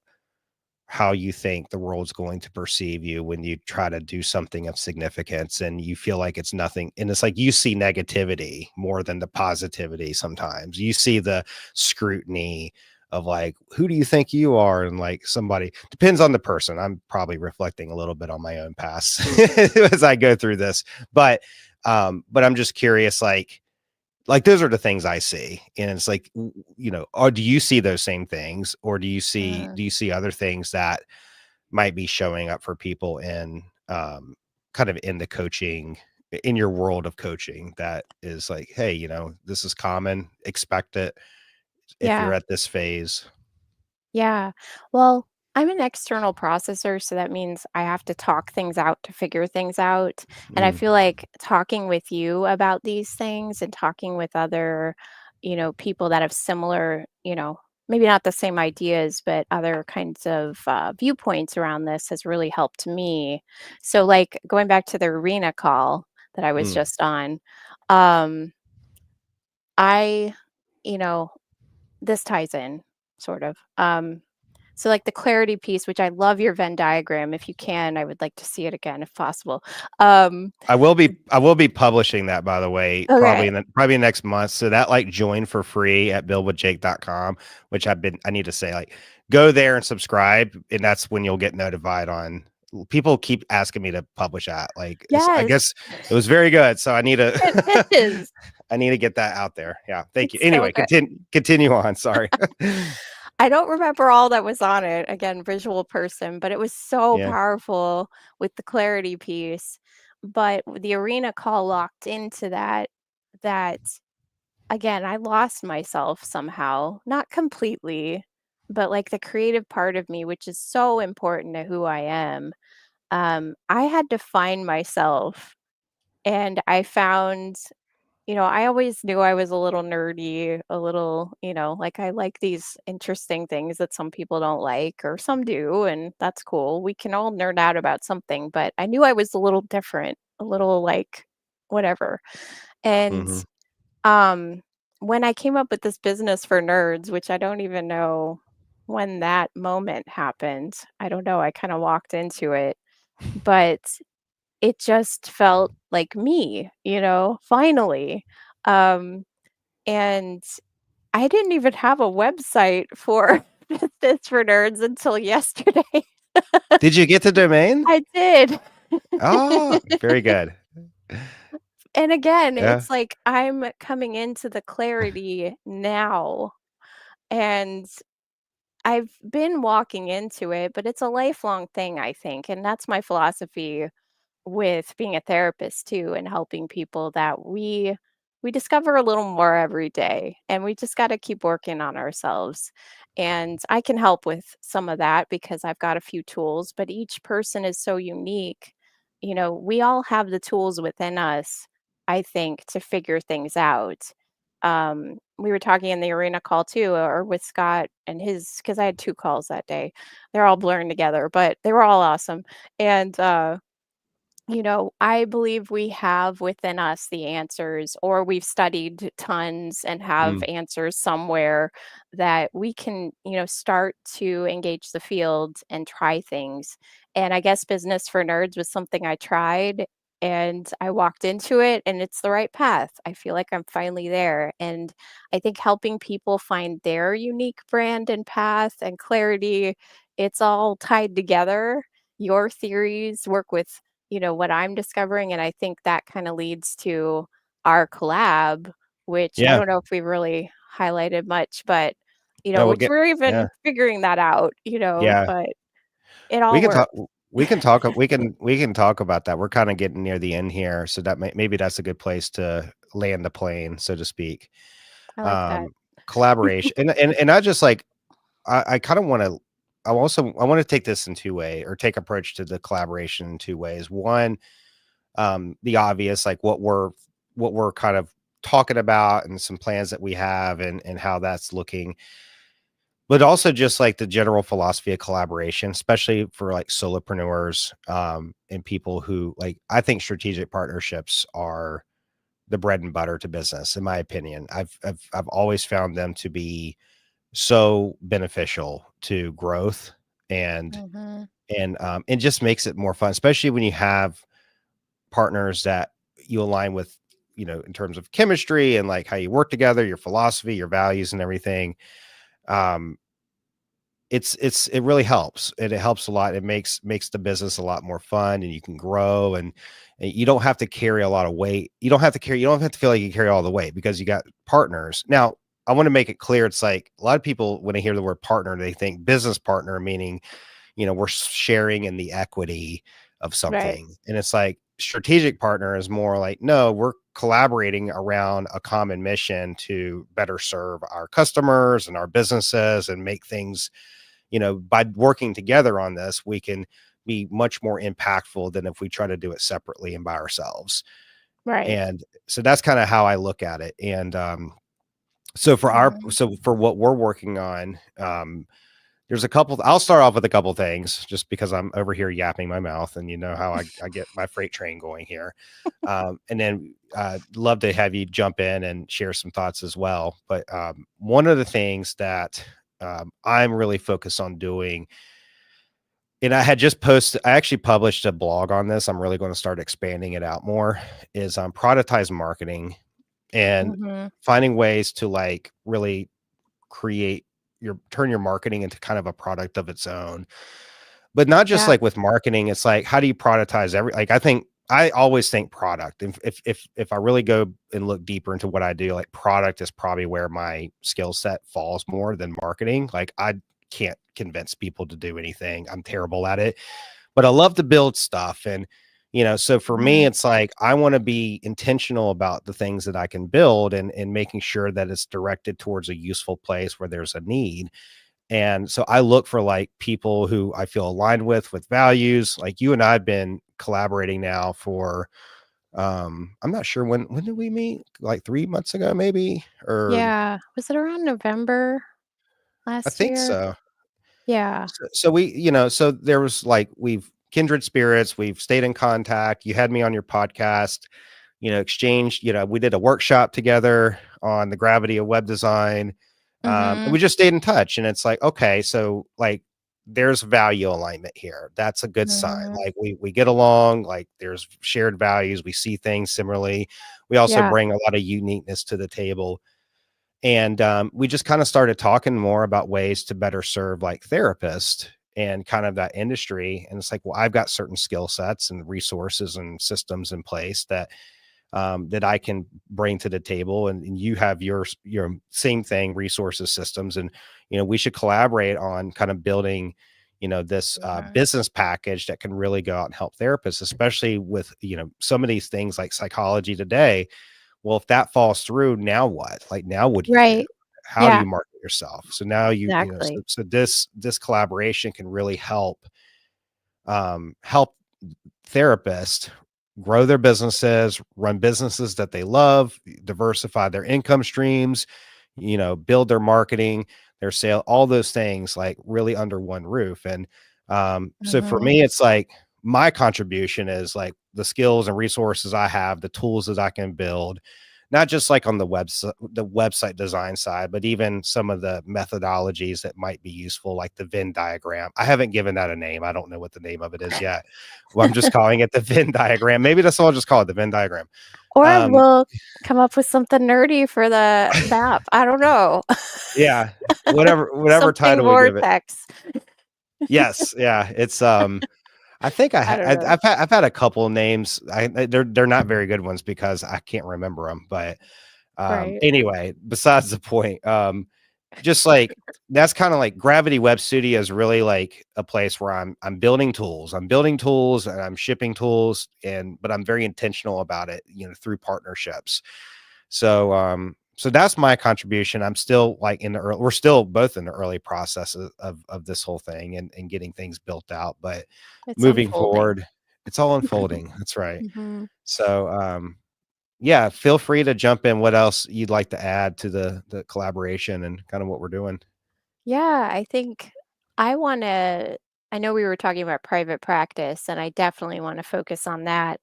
how you think the world's going to perceive you when you try to do something of significance, and you feel like it's nothing, and it's like you see negativity more than the positivity. Sometimes you see the scrutiny of like, who do you think you are, and like, somebody depends on the person. I'm probably reflecting a little bit on my own past as I go through this, but I'm just curious, like those are the things I see. And it's like, or do you see those same things, or Mm. do you see other things that might be showing up for people in kind of in the coaching, in your world of coaching, that is like, hey, this is common, expect it if you're Yeah. at this phase. Yeah. Well, I'm an external processor, so that means I have to talk things out to figure things out. And I Mm, feel like talking with you about these things and talking with other, people that have similar, maybe not the same ideas, but other kinds of viewpoints around this has really helped me. So, like going back to the arena call that I was mm. just on, um, I, you know, this ties in sort of. So like the clarity piece, which I love your Venn diagram. If you can, I would like to see it again if possible. Um, I will be publishing that, by the way, okay. probably next month. So that, like, join for free at buildwithjake.com, which I need to say, like, go there and subscribe, and that's when you'll get notified on. People keep asking me to publish that. Like, I Yes, guess it was very good. So I need it to is. I need to get that out there. Yeah. Thank you. It's so Anyway, good. continue on. Sorry. I don't remember all that was on it. Again, visual person, but it was so Yeah. powerful with the clarity piece. But the arena call locked into that again, I lost myself somehow, not completely, but like the creative part of me, which is so important to who I am. I had to find myself, and I found, I always knew I was a little nerdy, a little, like I like these interesting things that some people don't like, or some do, and that's cool. We can all nerd out about something, but I knew I was a little different, a little like whatever. And Hmm. um, when I came up with this business for nerds, which I don't even know when that moment happened, I don't know. I kind of walked into it, but it just felt like me, finally. Um, and I didn't even have a website for Business for Nerds until yesterday. Did you get the domain? I did. Oh, very good. And again, Yeah. it's like I'm coming into the clarity now. And I've been walking into it, but it's a lifelong thing, I think. And that's my philosophy with being a therapist too, and helping people, that we discover a little more every day, and we just got to keep working on ourselves. And I can help with some of that because I've got a few tools, but each person is so unique. We all have the tools within us, I think, to figure things out. We were talking in the arena call too, or with Scott and his, because I had two calls that day. They're all blurring together, but they were all awesome. And I believe we have within us the answers, or we've studied tons and have Mm. answers somewhere that we can, start to engage the field and try things. And I guess Business for Nerds was something I tried, and I walked into it, and it's the right path. I feel like I'm finally there. And I think helping people find their unique brand and path and clarity, it's all tied together. Your theories work with what I'm discovering, and I think that kinda leads to our collab, which I Yeah. don't know if we really highlighted much, but, No, we'll which get we're yeah. even figuring that out, Yeah. but it We all can talk works. we can talk about that. We're kinda getting near the end here, so that maybe that's a good place to land the plane, so to speak. I like that. Um, Collaboration and I just like I kinda wanna I wanna take this in 2 way or take approach to the collaboration in 2 ways. One, the obvious, like what we're kind of talking about and some plans that we have and how that's looking. But also just like the general philosophy of collaboration, especially for like solopreneurs, and people who like I think strategic partnerships are the bread and butter to business, in my opinion. I've always found them to be so beneficial to growth and Mhm. it just makes it more fun, especially when you have partners that you align with, in terms of chemistry and like how you work together, your philosophy, your values, and everything. Um, it really helps, and it helps a lot. It makes the business a lot more fun, and you can grow, and you don't have to carry a lot of weight. You don't have to feel like you carry all the weight because you got partners. Now, I want to make it clear. It's like a lot of people when they hear the word partner, they think business partner, meaning we're sharing in the equity of Right. something. And it's like strategic partner is more like, no, we're collaborating around a common mission to better serve our customers and our businesses and make things, by working together on this, we can be much more impactful than if we try to do it separately and by ourselves. Right. And so that's kind of how I look at it. And Mhm. so for what we're working on, there's a couple. I'll start off with a couple things just because I'm over here yapping my mouth, and you know how I get my freight train going here. And then love to have you jump in and share some thoughts as well. But one of the things that I'm really focused on doing, and I actually published a blog on this. I'm really going to start expanding it out more, is productize marketing and Mhm. finding ways to like really create turn your marketing into kind of a product of its own. But not just Yeah. like with marketing, it's like how do you productize like I think I always think product. If I really go and look deeper into what I do, like product is probably where my skill set falls more than marketing. Like I can't convince people to do anything. I'm terrible at it, but I love to build stuff. And, so for me, Mhm. it's like I want to be intentional about the things that I can build and making sure that it's directed towards a useful place where there's a need. And so I look for like people who I feel aligned with values. Like you and I have been collaborating now for I'm not sure when did we meet? Like 3 months ago, maybe? Or Yeah. Was it around November I last think year? so. Yeah. So we, so there was like we've kindred spirits, we've stayed in contact. You had me on your podcast, exchanged, we did a workshop together on the gravity of web design. And Mhm. we just stayed in touch. And it's like, okay, so like there's value alignment here. That's a good sign. Mhm. Like we get along, like there's shared values, we see things similarly. We also Yeah. bring a lot of uniqueness to the table. And we just kind of started talking more about ways to better serve like therapists and kind of that industry. And it's like, well, I've got certain skill sets and resources and systems in place that I can bring to the table, and you have your same thing, resources, systems, and we should collaborate on kind of building, this Mhm. business package that can really go out and help therapists, especially with some of these things like psychology today. Well, if that falls through, now what? Like, now what do you do? Right. How do Yeah. you market yourself? So now Exactly. so this collaboration can really help therapists grow their businesses, run businesses that they love, diversify their income streams, build their marketing, their sale, all those things like really under one roof. And so for Mhm. me, it's like my contribution is like the skills and resources I have, the tools that I can build, not just like on the website design side, but even some of the methodologies that might be useful, like the Venn diagram. I haven't given that a name. I don't know what the name of it is yet. Well, I'm just calling it the Venn diagram. Maybe that's all I'll just call it, the Venn diagram. Or Um, we'll come up with something nerdy for the map. I don't know. yeah, whatever Something title we give it. vortex. Yes, yeah, it's I think I don't know. I've had a couple of names. They're not very good ones because I can't remember them. But Right. anyway, besides the point. just like that's kind of like Gravity Web Studio is really like a place where I'm building tools. I'm building tools and I'm shipping tools, and but I'm very intentional about it, through partnerships. So that's my contribution. I'm still like in the early, we're still both in the early process of this whole thing and getting things built out. But It's moving unfolding. forward, it's all unfolding. That's right. Hmm. So yeah, feel free to jump in. What else you'd like to add to the collaboration and kind of what we're doing? Yeah, I think I want to. I know we were talking about private practice, and I definitely want to focus on that.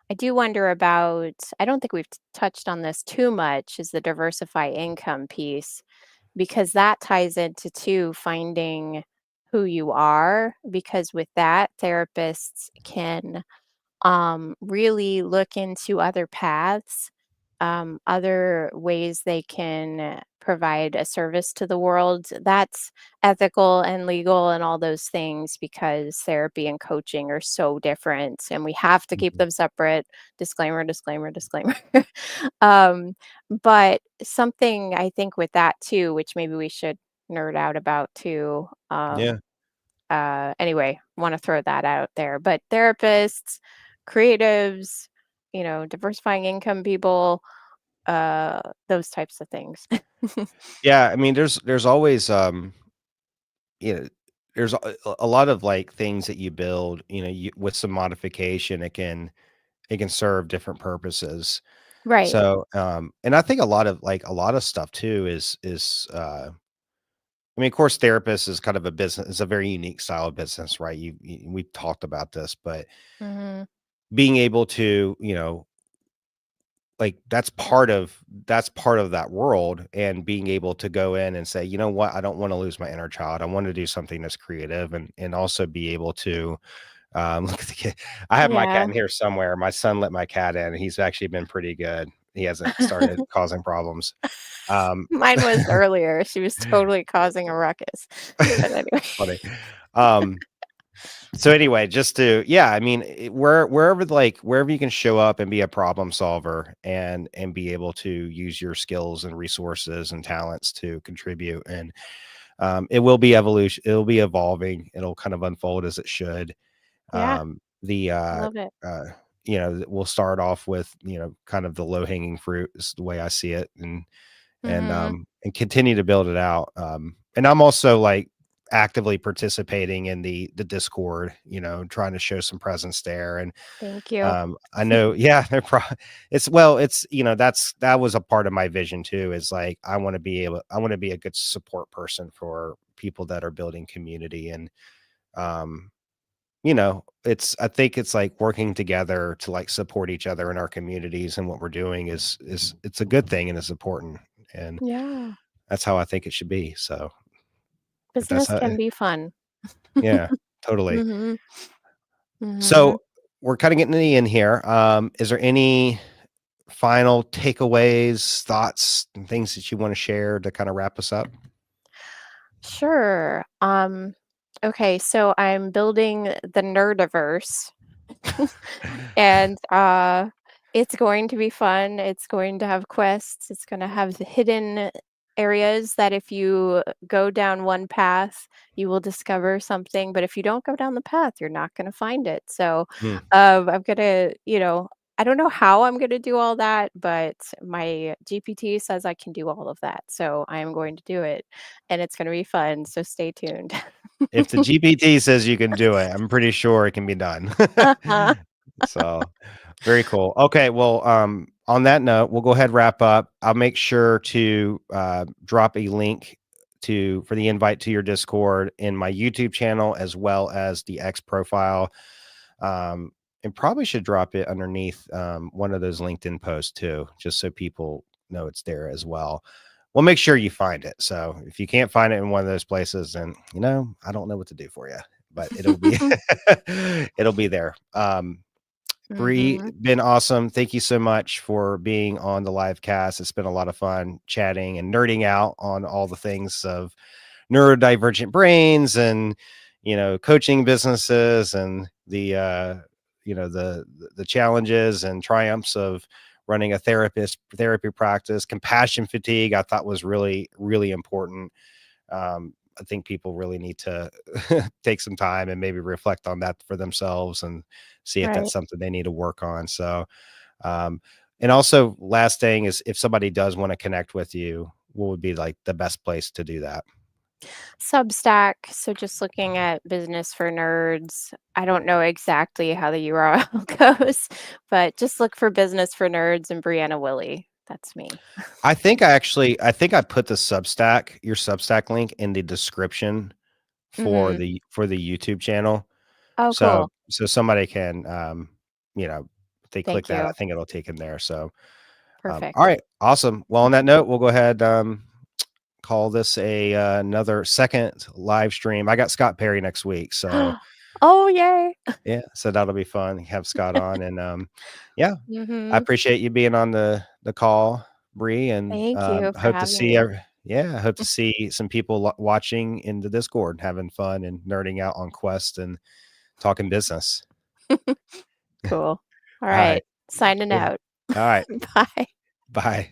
I do wonder about, I don't think we've touched on this too much, is the diversify income piece, because that ties into too finding who you are, because with that, therapists can really look into other paths, other ways they can provide a service to the world that's ethical and legal and all those things, because therapy and coaching are so different and we have to keep Mhm. them separate. Disclaimer, disclaimer, disclaimer. um, but something I think with that too, which maybe we should nerd out about too. Yeah. Anyway, want to throw that out there. But therapists, creatives, diversifying income people, those types of things. Yeah, I mean, there's always, you know, there's a lot of, like, things that you build, with some modification, it can serve different purposes. Right. So, and I think a lot of stuff too I mean, of course, therapist is kind of a business, it's a very unique style of business, right? We've talked about this, but Mhm. being able to, like that's part of that world, and being able to go in and say, you know what, I don't want to lose my inner child. I want to do something that's creative, and also be able to look at the kid. I have my cat Yeah. in here somewhere. My son let my cat in. He's actually been pretty good. He hasn't started causing problems. Um, Mine was earlier. She was totally causing a ruckus. But anyway. funny. Um, so anyway, just to yeah, I mean, wherever you can show up and be a problem solver, and be able to use your skills and resources and talents to contribute, and it will be evolution. It'll be evolving. It'll kind of unfold as it should. Yeah, The I love it. uh, we'll start off with kind of the low hanging fruit is the way I see it, Mhm. and continue to build it out. And I'm also like actively participating in the Discord, trying to show some presence there. And Thank you. I know, yeah, that was a part of my vision too, is like I want to be a good support person for people that are building community. And um I think it's like working together to like support each other in our communities, and what we're doing is it's a good thing and it's important. And Yeah. that's how I think it should be. So, but that's Business how, can be fun. yeah, totally. Mhm. Mhm. So we're kind of getting to the end here. Is there any final takeaways, thoughts, and things that you want to share to kind of wrap us up? Sure. Okay, so I'm building the Nerdiverse. And it's going to be fun. It's going to have quests. It's going to have the hidden areas that if you go down one path, you will discover something. But if you don't go down the path, you're not going to find it. So Hmm. I'm going to, I don't know how I'm going to do all that, but my GPT says I can do all of that. So I am going to do it. And it's going to be fun. So stay tuned. If the GPT says you can do it, I'm pretty sure it can be done. Uh-huh. So very cool. Okay, well, on that note, we'll go ahead and wrap up. I'll make sure to drop a link for the invite to your Discord in my YouTube channel, as well as the X profile. And probably should drop it underneath one of those LinkedIn posts too, just so people know it's there as well. We'll make sure you find it. So if you can't find it in one of those places, then I don't know what to do for you, but it'll be it'll be there. Bree, Mhm. been awesome. Thank you so much for being on the live cast. It's been a lot of fun chatting and nerding out on all the things of neurodivergent brains, and coaching businesses, and the challenges and triumphs of running a therapy practice. Compassion fatigue, I thought was really, really important. I think people really need to take some time and maybe reflect on that for themselves and see if that's Right. something they need to work on. So, um, and also last thing is if somebody does want to connect with you, what would be like the best place to do that? Substack, so just looking at Business for Nerds. I don't know exactly how the URL goes, but just look for Business for Nerds and Brie-Anna Willey. That's me. I think I put your Substack link in the description Mhm. for the YouTube channel. Oh, So cool. somebody can, you know, if they click Thank that, I you. think it'll take them there. So, all Perfect. right, awesome. Well, on that note, we'll go ahead, call this another second live stream. I got Scott Perry next week, so Oh, yay. yeah, so that'll be fun. Have Scott on, and yeah, I Mhm. appreciate you being on the call, Bree, and Thank you for hope to having see me. yeah, I hope to see some people watching in the Discord, having fun and nerding out on Quest and talking business. Cool. All All right, right. Signing cool. out. All right, Bye. bye.